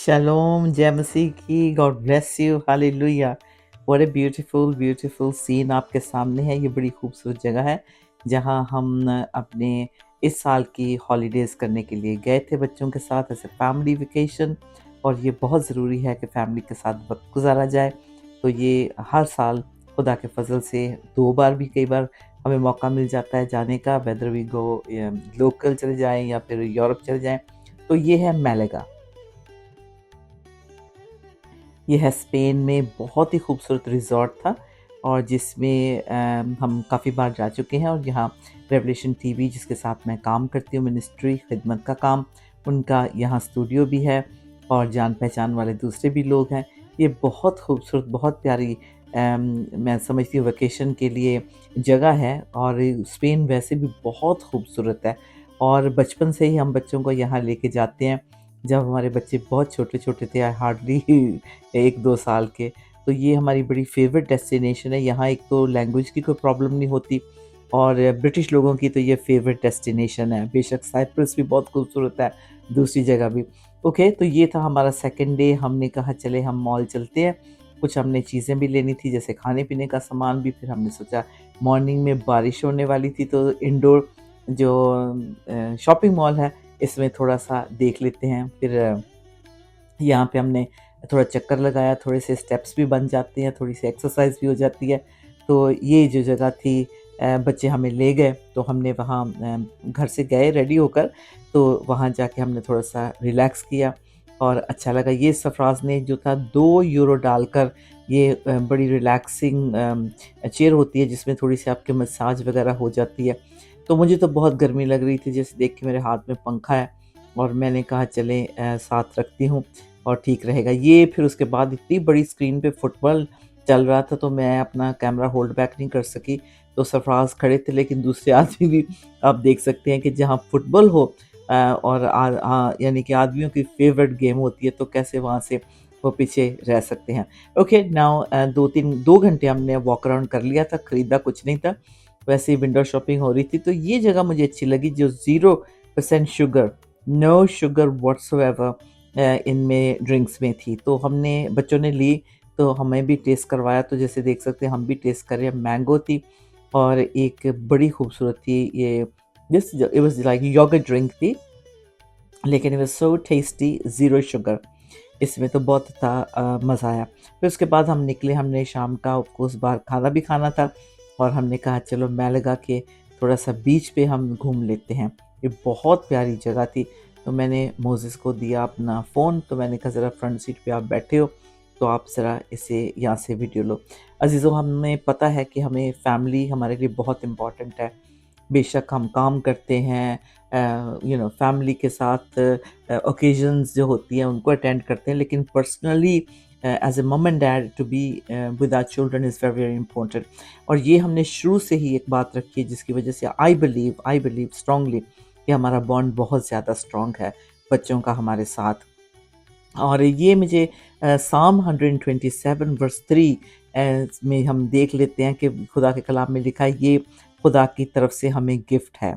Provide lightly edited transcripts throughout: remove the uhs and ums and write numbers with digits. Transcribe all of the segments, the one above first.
Shalom, जय मसीह की। God bless you, hallelujah. What a beautiful beautiful scene आपके सामने है। ये बड़ी खूबसूरत जगह है जहाँ हम अपने इस साल की हॉलीडेज़ करने के लिए गए थे बच्चों के साथ ऐसे फैमिली वेकेशन। और ये बहुत ज़रूरी है कि फैमिली के साथ वक्त गुजारा जाए। तो ये हर साल खुदा के फजल से 2 बार भी कई बार हमें मौका मिल जाता है जाने का, वेदर वी गो लोकल चले जाएं या फिर यूरोप चले जाएं। तो ये है मैलेगा। ये है स्पेन में, बहुत ही खूबसूरत रिज़ॉर्ट था और जिसमें हम काफ़ी बार जा चुके हैं। और यहाँ रेवोल्यूशन टीवी जिसके साथ मैं काम करती हूँ, मिनिस्ट्री खिदमत का काम, उनका यहाँ स्टूडियो भी है और जान पहचान वाले दूसरे भी लोग हैं। ये बहुत खूबसूरत, बहुत प्यारी मैं समझती हूँ वेकेशन के लिए जगह है। और स्पेन वैसे भी बहुत खूबसूरत है और बचपन से ही हम बच्चों को यहाँ लेके जाते हैं। जब हमारे बच्चे बहुत छोटे-छोटे थे, हार्डली 1-2 साल के, तो ये हमारी बड़ी फ़ेवरेट डेस्टिनेशन है। यहाँ एक तो लैंग्वेज की कोई प्रॉब्लम नहीं होती और ब्रिटिश लोगों की तो ये फ़ेवरेट डेस्टिनेशन है। बेशक साइप्रस भी बहुत खूबसूरत है, दूसरी जगह भी। ओके, तो ये था हमारा सेकंड डे। हमने कहा चले हम मॉल चलते हैं। कुछ हमने चीज़ें भी लेनी थी जैसे खाने-पीने का सामान भी। फिर हमने सोचा मॉर्निंग में बारिश होने वाली थी तो इंडोर जो शॉपिंग मॉल है इसमें थोड़ा-सा देख लेते हैं। फिर यहाँ पे हमने थोड़ा चक्कर लगाया, थोड़े से स्टेप्स भी बन जाते हैं, थोड़ी-सी एक्सरसाइज़ भी हो जाती है। तो ये जो जगह थी बच्चे हमें ले गए तो हमने वहाँ घर से गए रेडी होकर, तो वहाँ जाके हमने थोड़ा-सा रिलैक्स किया और अच्छा लगा। ये सरफ़राज़ ने जो था 2 यूरो डालकर ये बड़ी रिलैक्सिंग चेयर होती है जिसमें थोड़ी-सी आपकी मसाज वग़ैरह हो जाती है। तो मुझे तो बहुत गर्मी लग रही थी, जैसे देख के मेरे हाथ में पंखा है और मैंने कहा चलें साथ रखती हूँ और ठीक रहेगा। ये फिर उसके बाद इतनी बड़ी स्क्रीन पे फुटबॉल चल रहा था तो मैं अपना कैमरा होल्ड बैक नहीं कर सकी। तो सरफ़राज़ खड़े थे लेकिन दूसरे आदमी भी आप देख सकते हैं कि जहाँ फुटबॉल हो और यानी कि आदमियों की फ़ेवरेट गेम होती है तो कैसे वहाँ से वो पीछे रह सकते हैं। ओके नाउ 2 घंटे हमने वॉक अराउंड कर लिया था, खरीदा कुछ नहीं था। वैसे ही विंडो शॉपिंग हो रही थी तो ये जगह मुझे अच्छी लगी जो 0% शुगर, नो शुगर व्हाट्सोएवर इनमें ड्रिंक्स में थी। तो हमने बच्चों ने ली तो हमें भी टेस्ट करवाया। तो जैसे देख सकते हैं हम भी टेस्ट कर रहे हैं। मैंगो थी और एक बड़ी खूबसूरत थी ये this it was like yogurt drink थी लेकिन it was so tasty, zero sugar. इसमें तो बहुत था मज़ा आया। फिर उसके बाद हम निकले, हमने शाम का ऑफ कोर्स बाहर खाना भी खाना था और हमने कहा चलो मैलेगा के थोड़ा-सा बीच पे हम घूम लेते हैं। ये बहुत प्यारी जगह थी। तो मैंने मोज़ेस को दिया अपना फ़ोन, तो मैंने कहा ज़रा फ्रंट सीट पे आप बैठे हो, तो आप ज़रा इसे यहाँ से वीडियो लो। अज़ीज़ों, हमें पता है कि हमें फैमिली हमारे लिए बहुत इम्पोर्टेंट है। बेशक हम काम करते हैं, फैमिली के साथ ओकेजन्स जो होती हैं उनको अटेंड करते हैं, लेकिन personally as a mum and dad to be with our children is very very important. और ये हमने शुरू से ही एक बात रखी है जिसकी वजह से आई बिलीव स्ट्रांगली कि हमारा बॉन्ड बहुत ज़्यादा स्ट्रॉन्ग है बच्चों का हमारे साथ। और ये मुझे साम 127 वर्स 3 में हम देख लेते हैं कि खुदा के कलाम में लिखा है ये खुदा की तरफ से हमें गिफ्ट है।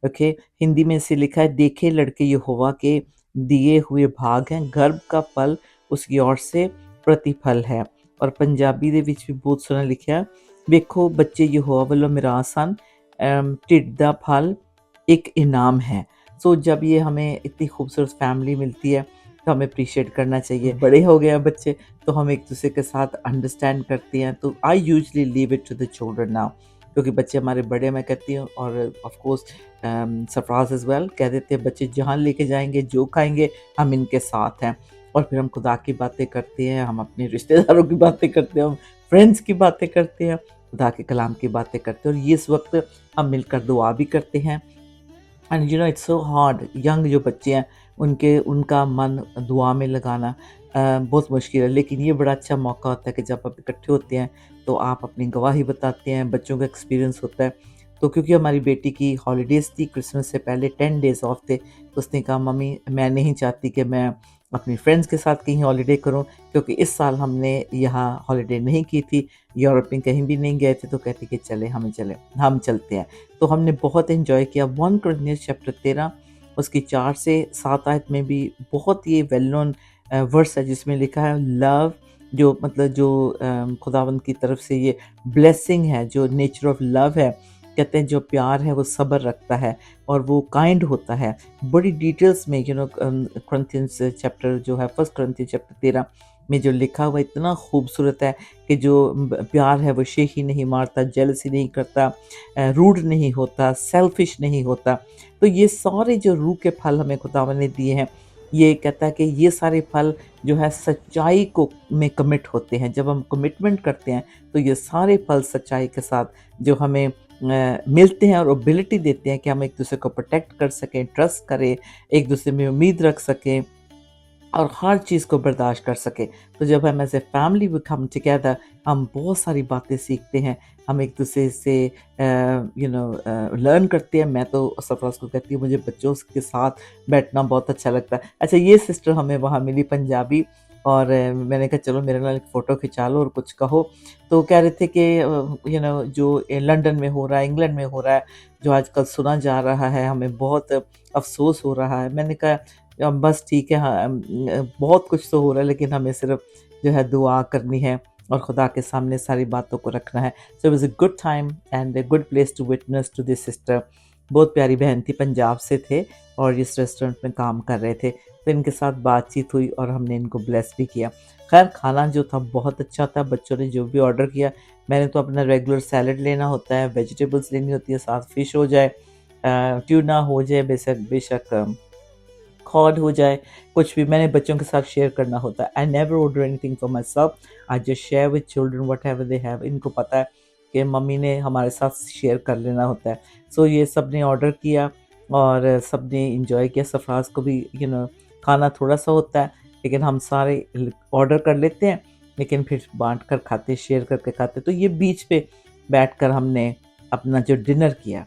ओके, हिंदी में इसे लिखा है देखे लड़के यहोवा के दिए हुए भाग हैं, गर्भ का फल उसकी ओर से प्रतिफल है। और पंजाबी ਦੇ ਵਿੱਚ भी बहुत सोहना लिखा है ਵੇਖੋ ਬੱਚੇ ਯਹੋਵਾ ਵੱਲੋਂ ਮਿਰਾਸ ਹਨ, ਢਿੱਡ ਦਾ फल एक इनाम है। सो जब ये हमें इतनी खूबसूरत फैमिली मिलती है तो हमें अप्रिशिएट करना चाहिए। बड़े हो गए हैं बच्चे तो हम एक दूसरे के साथ अंडरस्टैंड करते हैं। तो I usually leave it to the children now, क्योंकि बच्चे हमारे बड़े, मैं कहती हूँ, और of course Sarfaraz as well कह देते हैं बच्चे जहाँ लेके जाएंगे जो खाएंगे हम इनके साथ हैं। और फिर हम खुदा की बातें करते हैं, हम अपने रिश्तेदारों की बातें करते हैं, हम फ्रेंड्स की बातें करते हैं, खुदा के कलाम की बातें करते हैं। और ये इस वक्त हम मिलकर दुआ भी करते हैं। And it's so hard, young जो बच्चे हैं उनका मन दुआ में लगाना बहुत मुश्किल है। लेकिन ये बड़ा अच्छा मौका होता है कि जब आप इकट्ठे होते हैं तो आप अपनी गवाही बताते हैं, बच्चों का एक्सपीरियंस होता है। तो क्योंकि हमारी बेटी की हॉलीडेज़ थी, क्रिसमस से पहले 10 डेज़ ऑफ थे, तो उसने कहा मम्मी मैं नहीं चाहती कि मैं अपनी फ्रेंड्स के साथ कहीं हॉलीडे करूं, क्योंकि इस साल हमने यहाँ हॉलीडे नहीं की थी, यूरोप में कहीं भी नहीं गए थे। तो कहती कि हम चलते हैं। तो हमने बहुत एंजॉय किया। 1 कुरिन्थियंस चैप्टर 13 उसकी 4 से 7 आयत में भी बहुत ये वेल नोन वर्स है जिसमें लिखा है लव, जो मतलब जो खुदावंद की तरफ से ये ब्लेसिंग है, जो नेचर ऑफ लव है। कहते हैं जो प्यार है वो सब्र रखता है और वो काइंड होता है। बड़ी डिटेल्स में कोरिन्थियंस चैप्टर जो है, फर्स्ट कोरिन्थियंस चैप्टर 13 में जो लिखा हुआ इतना खूबसूरत है कि जो प्यार है वो शेखी नहीं मारता, जेलसी नहीं करता, रूड नहीं होता, सेल्फिश नहीं होता। तो ये सारे जो रूह के फल हमें खुदावन ने दिए हैं, ये कहता है कि ये सारे फल जो है सच्चाई को में कमिट होते हैं। जब हम कमिटमेंट करते हैं तो ये सारे फल सच्चाई के साथ जो हमें मिलते हैं और एबिलिटी देते हैं कि हम एक दूसरे को प्रोटेक्ट कर सकें, ट्रस्ट करें, एक दूसरे में उम्मीद रख सकें और हर चीज़ को बर्दाश्त कर सके। तो जब हम as a family we come together, हम बहुत सारी बातें सीखते हैं, हम एक दूसरे से लर्न करते हैं। मैं तो सरफ़राज़ को कहती हूँ मुझे बच्चों के साथ बैठना बहुत अच्छा लगता है। अच्छा, ये सिस्टर हमें वहाँ मिली पंजाबी, और मैंने कहा चलो मेरे नाल एक फ़ोटो खिंचा लो और कुछ कहो। तो कह रहे थे कि जो लंदन में हो रहा है, इंग्लैंड में हो रहा है, जो आजकल सुना जा रहा है, हमें बहुत अफ़सोस हो रहा है। मैंने कहा बस ठीक है, हाँ, बहुत कुछ तो हो रहा है लेकिन हमें सिर्फ जो है दुआ करनी है और खुदा के सामने सारी बातों को रखना है। So it was a good time and a good place to witness to this sister. बहुत प्यारी बहन थी, पंजाब से थे और इस रेस्टोरेंट में काम कर रहे थे। तो इनके साथ बातचीत हुई और हमने इनको ब्लेस भी किया। खैर खाना जो था बहुत अच्छा था, बच्चों ने जो भी ऑर्डर किया, मैंने तो अपना रेगुलर सैलड लेना होता है, वेजिटेबल्स लेनी होती है, साथ फिश हो जाए, ट्यूना हो जाए, बेशक बेशक कॉड हो जाए, कुछ भी मैंने बच्चों के साथ शेयर करना होता है। I never order anything for my self, I just share with children what ever they have. इनको पता है कि मम्मी ने हमारे साथ शेयर कर लेना होता है। सो ये सब ने ऑर्डर किया और सब ने इंजॉय किया। सरफराज को भी खाना थोड़ा सा होता है लेकिन हम सारे ऑर्डर कर लेते हैं, लेकिन फिर बांट कर खाते, शेयर करके खाते। तो ये बीच पे बैठ कर हमने अपना जो डिनर किया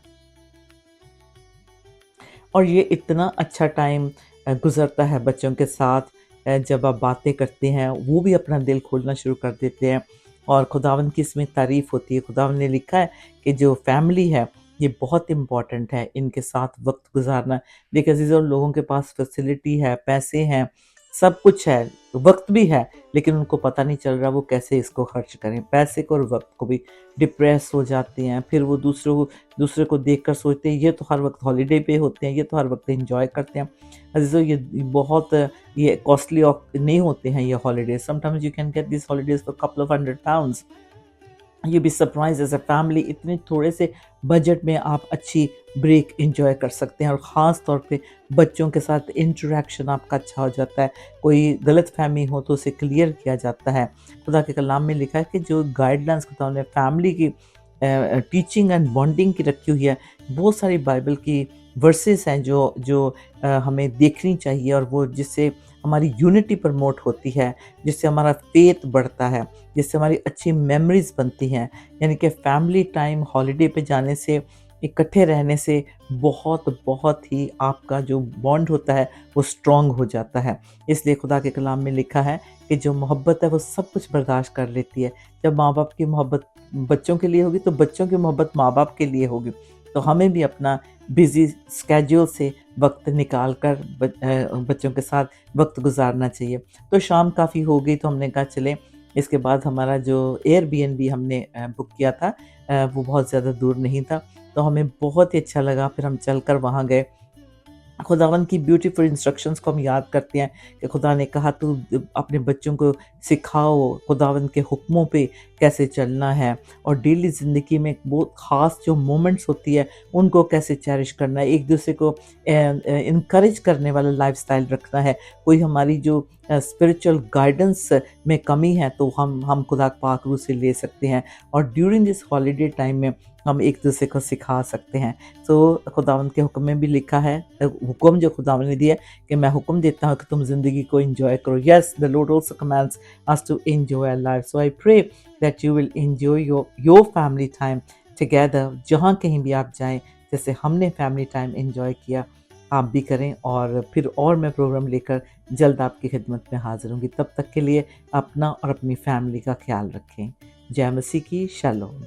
और ये इतना अच्छा टाइम गुज़रता है बच्चों के साथ। जब आप बातें करते हैं वो भी अपना दिल खोलना शुरू कर देते हैं और खुदावंद की इसमें तारीफ़ होती है। खुदावंद ने लिखा है कि जो फैमिली है ये बहुत इम्पॉर्टेंट है, इनके साथ वक्त गुजारना। देखिए अजीज़ों, लोगों के पास फैसिलिटी है, पैसे हैं, सब कुछ है, वक्त भी है, लेकिन उनको पता नहीं चल रहा वो कैसे इसको खर्च करें। पैसे को और वक्त को भी डिप्रेस हो जाते हैं, फिर वो दूसरे को देखकर सोचते हैं ये तो हर वक्त हॉलिडे पे होते हैं, ये तो हर वक्त एंजॉय करते हैं। अजीज़ों, ये बहुत ये कॉस्टली नहीं होते हैं ये holidays. Sometimes you can get this holidays for couple of £100। ये भी सरप्राइज एज अ फैमिली, इतने थोड़े से बजट में आप अच्छी ब्रेक एंजॉय कर सकते हैं और ख़ास तौर पे बच्चों के साथ इंटरेक्शन आपका अच्छा हो जाता है। कोई गलत फहमी हो तो उसे क्लियर किया जाता है। खुदा के कलाम में लिखा है कि जो गाइडलाइंस खुदा ने फैमिली की टीचिंग एंड बॉन्डिंग की रखी हुई है, बहुत सारी बाइबल की वर्सेस हैं जो जो हमें देखनी चाहिए और वो जिससे हमारी यूनिटी प्रमोट होती है, जिससे हमारा फेथ बढ़ता है, जिससे हमारी अच्छी मेमोरीज़ बनती हैं। यानी कि फैमिली टाइम हॉलिडे पे जाने से, इकट्ठे रहने से बहुत बहुत ही आपका जो बॉन्ड होता है वो स्ट्रॉन्ग हो जाता है। इसलिए खुदा के कलाम में लिखा है कि जो मोहब्बत है वो सब कुछ बर्दाश्त कर लेती है। जब माँ-बाप की मोहब्बत बच्चों के लिए होगी तो बच्चों की मोहब्बत माँ-बाप के लिए होगी। तो हमें भी अपना बिज़ी स्केड्यूल से वक़्त निकाल कर बच्चों के साथ वक़्त गुज़ारना चाहिए। तो शाम काफ़ी हो गई तो हमने कहा चलें, इसके बाद हमारा जो एयरबीएनबी हमने बुक किया था वो बहुत ज़्यादा दूर नहीं था, तो हमें बहुत ही अच्छा लगा। फिर हम चलकर वहाँ गए। खुदावंद की ब्यूटीफुल इंस्ट्रक्शंस को हम याद करते हैं कि खुदा ने कहा तू अपने बच्चों को सिखाओ खुदावंद के हुक्मों पे कैसे चलना है और डेली ज़िंदगी में बहुत ख़ास जो मोमेंट्स होती है उनको कैसे चेरिश करना है, एक दूसरे को इनकरेज करने वाला लाइफस्टाइल रखना है। कोई हमारी जो स्पिरिचुअल गाइडेंस में कमी है तो हम खुदा पाक रूह से ले सकते हैं और ड्यूरिंग दिस हॉलीडे टाइम में हम एक दूसरे को सिखा सकते हैं। तो खुदावंद के हुक्म में भी लिखा है, हुक्म जो खुदावंद ने दिया कि मैं हुक्म देता हूँ कि तुम ज़िंदगी को एंजॉय करो। Yes, the Lord also commands us to enjoy our life. So I pray that you will enjoy your family time together. जहाँ कहीं भी आप जाएं, जैसे हमने फैमिली टाइम एंजॉय किया, आप भी करें। और फिर और मैं प्रोग्राम लेकर जल्द आपकी खिदमत में हाजिर होंगी। तब तक के लिए अपना और अपनी फैमिली का ख्याल रखें। जय मसीह की शालोम।